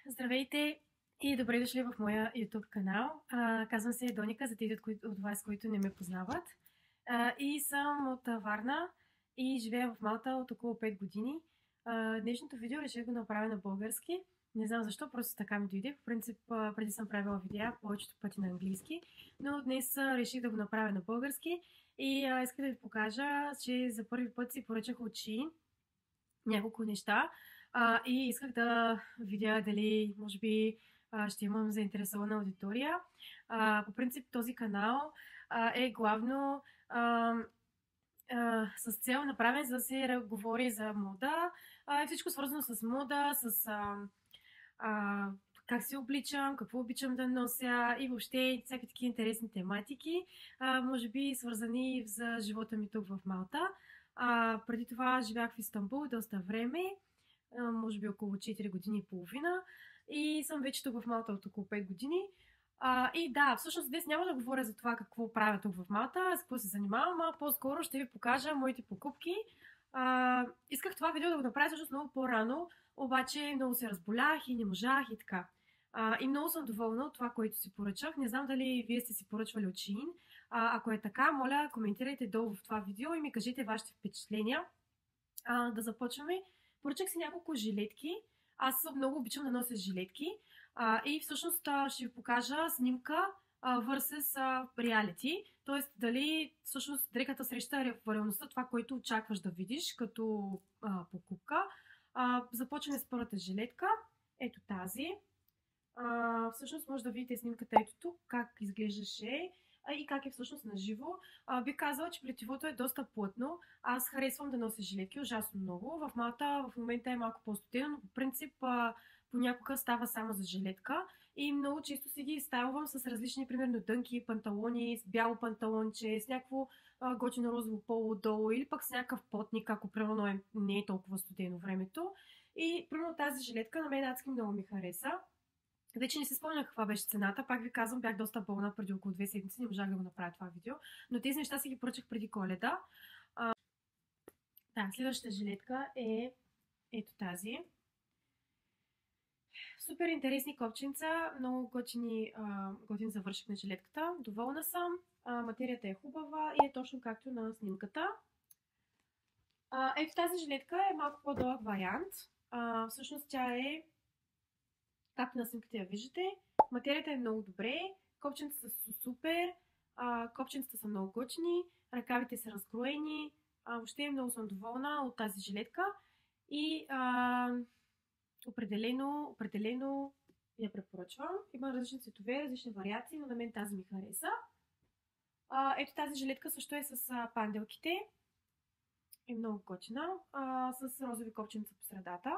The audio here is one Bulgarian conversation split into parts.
Здравейте и добре дошли в моя YouTube канал. Казвам се Доника, за тези от вас, които не ме познават. И съм от Варна и живея в Малта от около 5 години. Днешното видео реших да го направя на български. Не знам защо, просто така ми дойде. В принцип, преди съм правила видеа повечето пъти на английски, но днес реших да го направя на български. И искам да ви покажа, че за първи път си поръчах от Shein няколко неща. И исках да видя дали, може би, ще имам заинтересована аудитория. По принцип, този канал е главно с цел направен, за да се говори за мода и всичко свързано с мода, с как се обличам, какво обичам да нося и въобще всякакви такива интересни тематики, може би свързани за живота ми тук в Малта. Преди това живях в Истанбул доста време, може би около 4 години и половина, и съм вече тук в Малта от около 5 години. И да, всъщност днес няма да говоря за това какво правя тук в Малта, с какво се занимавам, а по-скоро ще ви покажа моите покупки. Исках това видео да го направя всъщност много по-рано, обаче много се разболях и не можах и така. И много съм доволна от това, което си поръчах. Не знам дали вие сте си поръчвали от Shein. Ако е така, моля, коментирайте долу в това видео и ми кажете вашите впечатления. Да започваме. Поръчах си няколко жилетки. Аз много обичам да нося жилетки. И всъщност ще ви покажа снимка versus reality. Тоест дали всъщност дрехата среща в реалността това, което очакваш да видиш като покупка. Започваме с първата жилетка. Ето тази. Всъщност може да видите снимката ето тук, как изглеждаше и как е всъщност на живо. Бих казала, че плетивото е доста плътно. Аз харесвам да нося жилетки ужасно много. В Малта в момента е малко по-студено, но по принцип понякога става само за жилетка. И много често си ги стайлвам с различни, примерно, дънки, панталони, с бяло панталонче, с някакво готино розово поло долу или пък с някакъв потник, ако примерно не е толкова студено времето. И примерно тази жилетка на мен адски много ми хареса. Вече не си спомня каква беше цената, пак ви казвам, бях доста болна преди около 2 седмици, не можах да го направя това видео, но тези неща си ги поръчах преди Коледа. Да, следващата жилетка е ето тази. Супер интересни копченца, много готин завършек на жилетката, доволна съм, материята е хубава и е точно както на снимката. Ето тази жилетка е малко по-дълъг вариант, всъщност тя е както на снимката я виждате. Материята е много добре, копченцата са супер, копченцата са много готини, ръкавите са разкроени, въобще много съм доволна от тази жилетка и определено я препоръчвам. Има различни цветове, различни вариации, но на мен тази ми хареса. Ето тази жилетка също е с панделките, е много готина, с розови копченца по средата.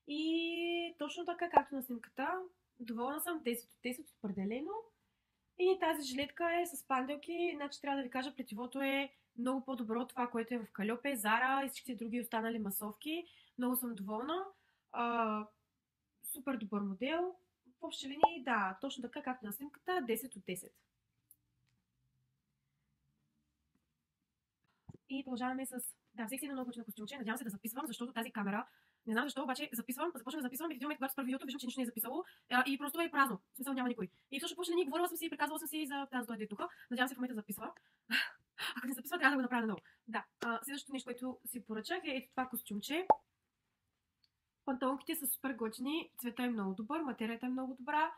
И точно така, както на снимката, доволна съм, 10 от 10 определено. И тази жилетка е с панделки, значи трябва да ви кажа, плетивото е много по-добро от това, което е в Кальопе, Зара и всичките други останали масовки. Много съм доволна. Супер добър модел. В общи линии, да, точно така, както на снимката, 10 от 10. И продължаваме с... Да, всеки много готино костюмче. Надявам се да записвам, защото тази камера, не знам защо, обаче започвам да записвам и в един момент, когато спра видеото, виждам, че нищо не е записало и просто е празно. В смисъл няма никой. И всъщност почне ни говорила съм си и приказвала съм си за тази дойде тук. Надявам се в момента да записва. Ако не записва, трябва да го направя наново. Да, следващото нещо, което си поръчах е ето това костюмче. Панталонките са супер готини, цвета е много добър, материята е много добра.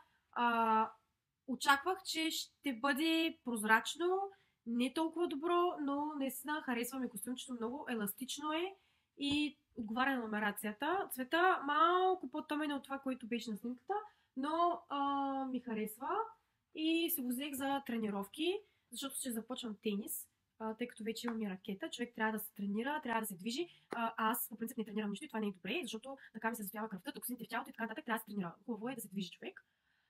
Очаквах, че ще бъде прозрачно, не толкова добро, но наистина харесвам и костюмчето много, еластично е и отговаря на номерацията. Цвета малко по-тъмен от това, което беше на снимката, но ми харесва и се го взех за тренировки, защото ще започвам тенис, тъй като вече имам и ракета. Човек трябва да се тренира, трябва да се движи. Аз по принцип не тренирам нищо и това не е добре, защото така ми се застоява кръвта, токсините в тялото и така нататък, трябва да се тренира. Хубаво е да се движи човек.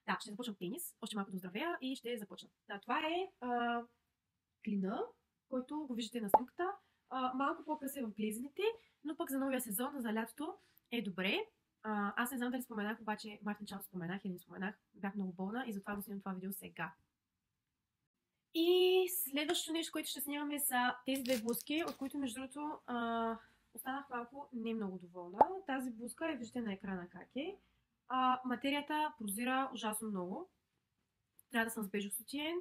Да, ще започвам тенис, още малко да оздравея и ще започна. Да, това е клина, който го виждате на снимката. Малко по-къс е в глезените, но пък за новия сезон, за лятото е добре. Аз не знам дали споменах, обаче май в началото споменах или не споменах. Бях много болна и затова го снимам това видео сега. И следващото нещо, което ще снимаме са тези две блузки, от които между другото останах малко не много доволна. Тази блузка виждате на екрана как е. Материята прозира ужасно много. Трябва да съм с бежов сутиен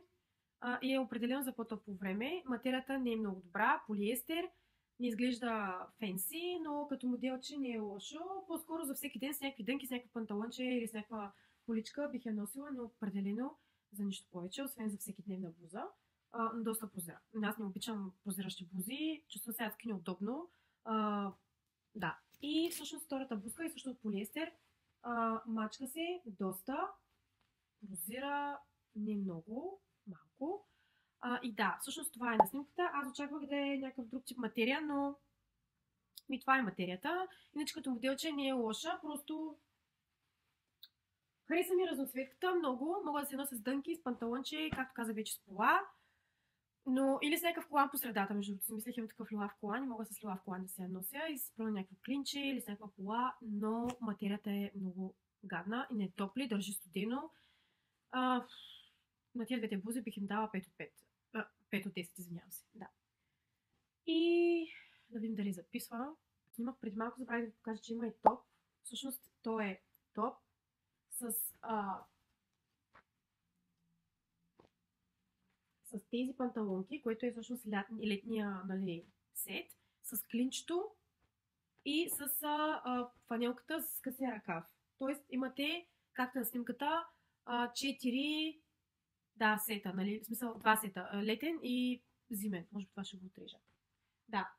и е определено за по-топло време. Материята не е много добра, полиестер, не изглежда фенси, но като моделче не е лошо. По-скоро за всеки ден с някакви дънки, с някакви панталонче или с някаква поличка бих я носила, но определено за нищо повече, освен за всеки дневна блуза. Доста прозира. Аз не обичам прозиращи блузи, чувствам се адски неудобно. Да. И всъщност втората блузка е също от полиестер. Мачка се доста, прозира не много, малко. И да, всъщност това е на снимката. Аз очаквах да е някакъв друг тип материя, но това е материята. Иначе като моделче не е лоша, просто хареса ми разноцветката много. Мога да се нося с дънки, с панталонче, както каза вече с пола. Но или с някакъв колан по средата, между другото си мислех имам такъв лилав колан и мога с лилав колан да се я нося и с някакво клинче или с някаква пола, но материята е много гадна и не е топли, държи студено. На тия двете блузи бих им дала 5 от 5. 5 от 10, извинявам се. Да. И да видим дали записва. Снимах преди малко, забравих да ви покажа, че има и топ. Всъщност то е топ с тези панталонки, което е всъщност летния сет, с клинчето и с фанелката с късия ръкав. Тоест имате, както на снимката, 4 сета, в смисъл 2 сета. Летен и зимен. Може би това ще го отрежа. Да.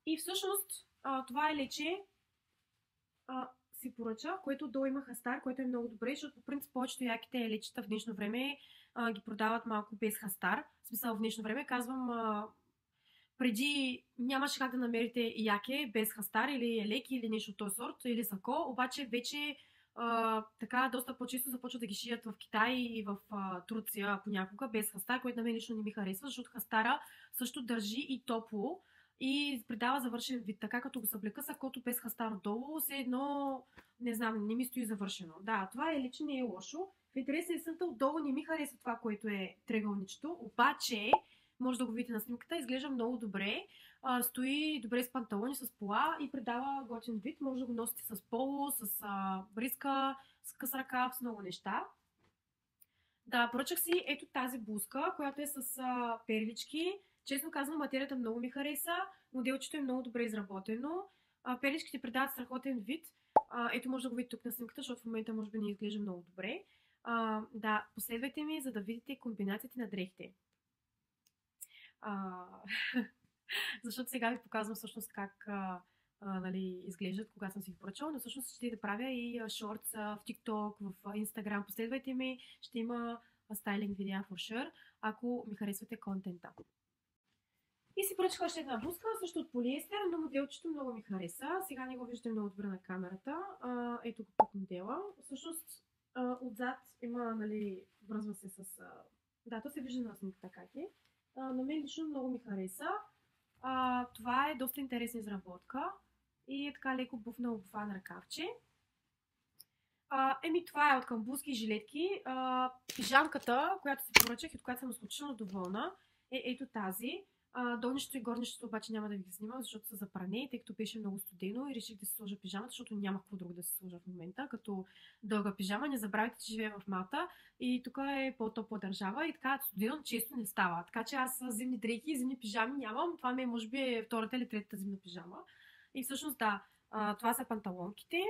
И всъщност това е лече си поръча, което долу има хастар, което е много добре, защото по принцип повечето яките лечета в днешно време ги продават малко без хастар. В смисъл в днешно време казвам, преди нямаше как да намерите яке без хастар или леки или нещо от този сорт, или сако, обаче вече така доста по-често започват да ги шият в Китай и в Турция понякога без хастар, което на мен лично не ми харесва, защото хастара също държи и топло и придава завършен вид. Така като го съблека сакото без хастар долу, все едно, не знам, не ми стои завършено. Да, това е лично не е лошо. В интерес на истината отдолу не ми харесва това, което е триъгълничето, обаче може да го видите на снимката, изглежда много добре. Стои добре с панталони, с пола и придава готин вид. Може да го носите с поло, с бриска, с къс ръкав, с много неща. Да, поръчах си ето тази блузка, която е с перлички. Честно казвам, материята много ми хареса. Моделчето е много добре изработено. Перличките придават страхотен вид. Ето може да го видите тук на снимката, защото в момента може би не изглежда много добре. Да, последвайте ми, за да видите комбинациите на дрехите. Защото сега ви показвам всъщност как изглеждат, когато съм си ги поръчала, но всъщност ще да правя и шортс в TikTok, в Instagram. Последвайте ми, ще има стайлинг видеа for sure, ако ми харесвате контента. И си поръчах още една блузка, също от полиестер, но моделчето много ми хареса. Сега не го виждате много добре на камерата. Ето го тук модела. Всъщност отзад има, връзва се с... Да, то се вижда на снимката как е. На мен лично много ми хареса. Това е доста интересна изработка и е така леко буфна обуван ръкавче. Това е от към блузки и жилетки. Пижамката, която си поръчах и от която съм изключително доволна, е ето тази. Долнището и горнището обаче няма да ви ги снимам, защото са за пране, тъй като беше много студено и реших да си сложа пижамата, защото нямах какво друго да си сложа в момента, като дълга пижама. Не забравяйте, че живея в Малта и тук е по-топла държава и така студено често не става. Така че аз зимни дрехи и зимни пижами нямам. Това ми е, може би, втората или третата зимна пижама. И всъщност да, това са панталонките.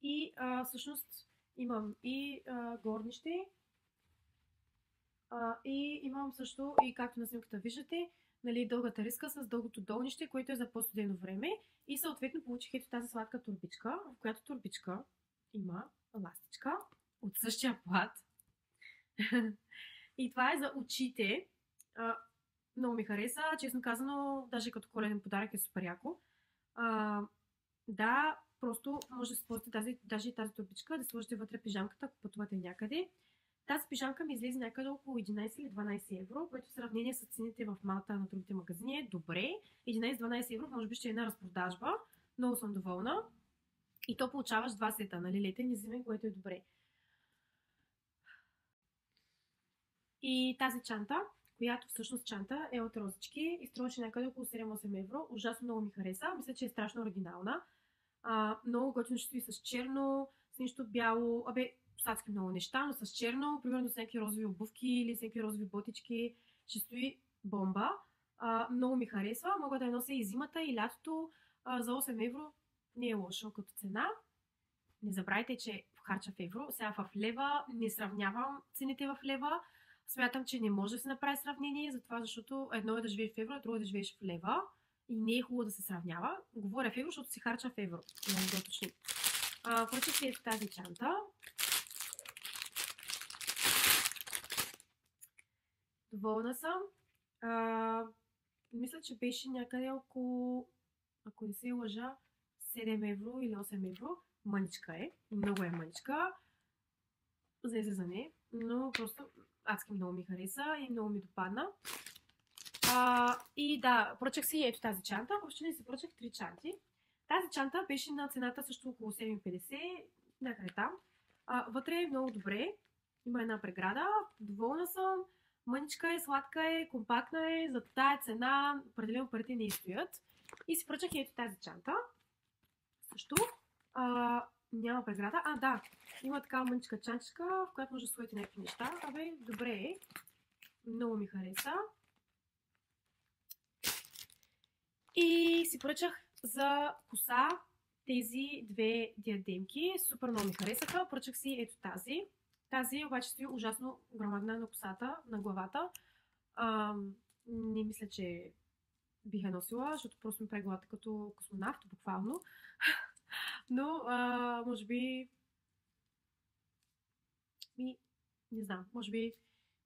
И всъщност имам и горнище. И имам също, и както на снимката виждате, дългата риска с дългото долнище, което е за по-студено време. И съответно получих ето тази сладка турбичка, в която турбичка има ластичка от същия плат. И това е за очите. Много ми хареса, честно казано, даже като коледен подарък е супер яко. Да, просто може да сложите даже и тази турбичка, да сложите вътре пижамката, ако пътувате някъде. Тази пижамка ми излезе някъде около 11 или 12 евро, което в сравнение с цените в Малта на другите магазини е добре. 11-12 евро, може би ще е една разпродажба. Много съм доволна. И то получаваш 2 сета, летен и зимен, което е добре. И тази чанта, която всъщност чанта е от розички и струваше някъде около 7-8 евро. Ужасно много ми хареса. Мисля, че е страшно оригинална. Много готино ще стои с черно, с нещо бяло, с адски много неща, но с черно, примерно с някакви розови обувки или с някакви розови ботички. Ще стои бомба. Много ми харесва. Мога да я нося и зимата, и лятото. За 8 евро не е лошо като цена. Не забравяйте, че харча в евро. Сега в лева не сравнявам цените в лева. Смятам, че не може да се направи сравнение, затова защото едно е да живееш в евро, а друго е да живееш в лева. И не е хубаво да се сравнява. Говоря в евро, защото си харча в евро. Много да уточним. Поръчах си ето тази чанта. Доволна съм. Мисля, че беше някъде около, ако не се лъжа, 7 евро или 8 евро. Мъничка е. Много е мъничка. За изрезане. Но просто адски много ми хареса и много ми допадна. И да, поръчах си ето тази чанта. Въобще не си поръчах 3 чанти. Тази чанта беше на цената също около 7,50. Някъде там. Вътре е много добре. Има една преграда. Доволна съм. Мъничка е, сладка е, компактна е. За тая цена определено парите не изстоят. И си поръчах ето тази чанта. Също. Няма преграда. Да. Има такава мъничка чанчка, в която може да сложите някакви неща. Добре е. Много ми хареса. И си поръчах за коса тези две диадемки. Супер много ми харесаха. Поръчах си ето тази. Тази обаче стои ужасно громадна на косата, на главата. Не мисля, че бих я носила, защото просто ми прави главата като космонавт, буквално. Но, може би... не знам, може би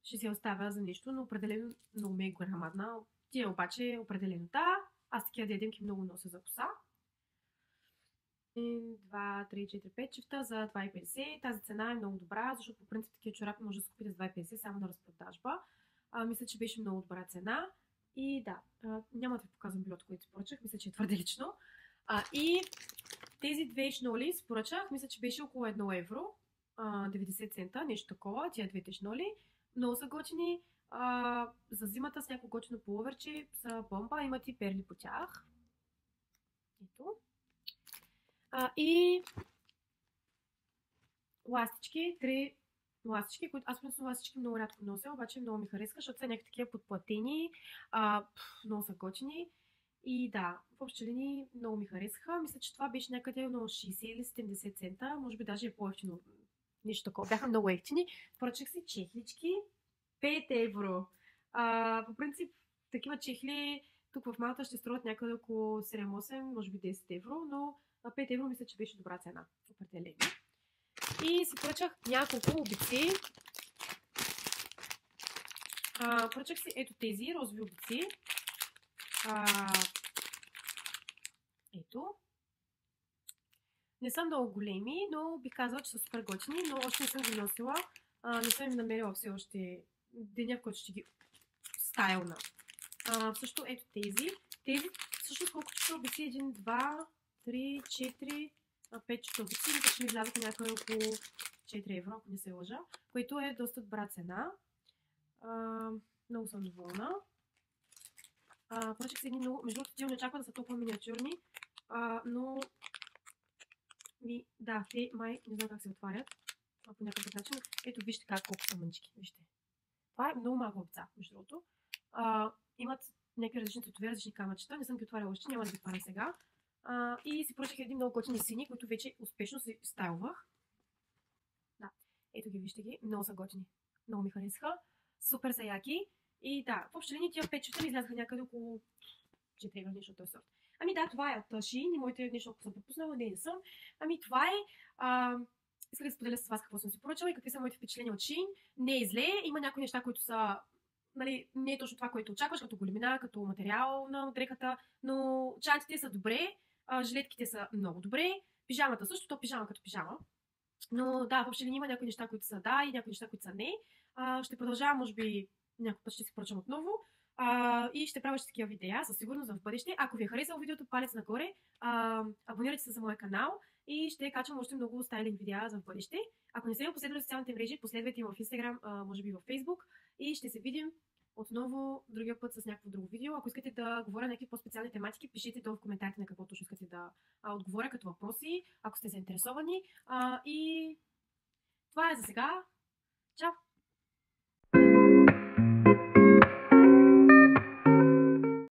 ще се оставя за нещо, но определено много ми е громадна. Тия обаче определено да. Аз такива диадемки много нося за коса. 1, 2, 3, 4, 5 чифта за 2,50. Тази цена е много добра, защото по принцип такива чорапи може да се купите с 2,50 само на разпродажба. Мисля, че беше много добра цена. И да, няма да ви показвам бюлото, което си поръчах. Мисля, че е твърде лично. И тези две шноли си поръчах. Мисля, че беше около 1 евро. 90 цента, нещо такова. Тия двете шноли. Много са готини. За зимата с някакво готино пуловерче са бомба. Имат и перли по тях. Ето. И ластички, 3 ластички, които аз принципно ластички много рядко нося, обаче много ми харесва, защото са някакви такива подплатени, много са готини. И да, в общи линии много ми харесаха. Мисля, че това беше някъде на 60 или 70 цента, може би даже е по-ефтино. Нещо такова. Бяха много ефтини. Поръчах си чехлички, 5 евро. По принцип, такива чехли тук в Малта ще струват някъде около 7-8, може би 10 евро, но 5 евро мисля, че беше добра цена. Определено. И си поръчах няколко обици. Поръчах си ето тези розови обици. Ето. Не са много големи, но бих казала, че са супер готини, но още не съм ги носила. Не съм им намерила все още деня, в който ще ги стайлна. Също ето тези. Тези всъщност колко часа обици? 1, 2, 3, 4, 5 часа обици. Мисля, че ми влязаха някъде около 4 евро, ако не се лъжа, което е доста добра цена. Много съм доволна. Поръчах се едни много... Между другото, не очаква да са толкова миниатюрни, но... Да, те май не знам как се отварят. По някакъв начин. Ето, вижте колко са мънички. Вижте. Това е много малко обица, между другото. Имат някакви различни цветове, различни камъчета. Не съм ги отваряла още, няма да ги отваря сега. И си поръчах един много готини сини, които вече успешно си стайлвах. Да, ето ги, вижте ги. Много са готини. Много ми харесаха. Супер са яки. И да, в общи линии тия 5 чифта ми излязаха някъде около 4 евро, нещо от този сорт. Да, това е от Shein. Моите нещо, ако съм пропуснала, не съм. Това е... Исках да споделя с вас какво съм си поръчала и какви са моите впечатления от Shein. Не е зле. Има някои неща, които са... не е точно това, което очакваш, като големина, като материал на дрехата, но чантите са добре, жилетките са много добре, пижамата също, то пижама като пижама. Но да, въобще има някои неща, които са да и някои неща, които са не. Ще продължавам, може би, някой път ще си поръчам отново. И ще правя такива видеа, със сигурност в бъдеще. Ако ви е харесало видеото, палец нагоре, абонирайте се за моя канал и ще качвам още много стайлинг видеа за в бъдеще. Ако не сте ме последвали в социалните мрежи, последвайте ме в Instagram, може би в Facebook и ще се видим отново другия път с някакво друго видео. Ако искате да говоря някакви по-специални тематики, пишете долу в коментарите на какво точно искате да отговоря като въпроси, ако сте заинтересовани. И това е за сега. Чао!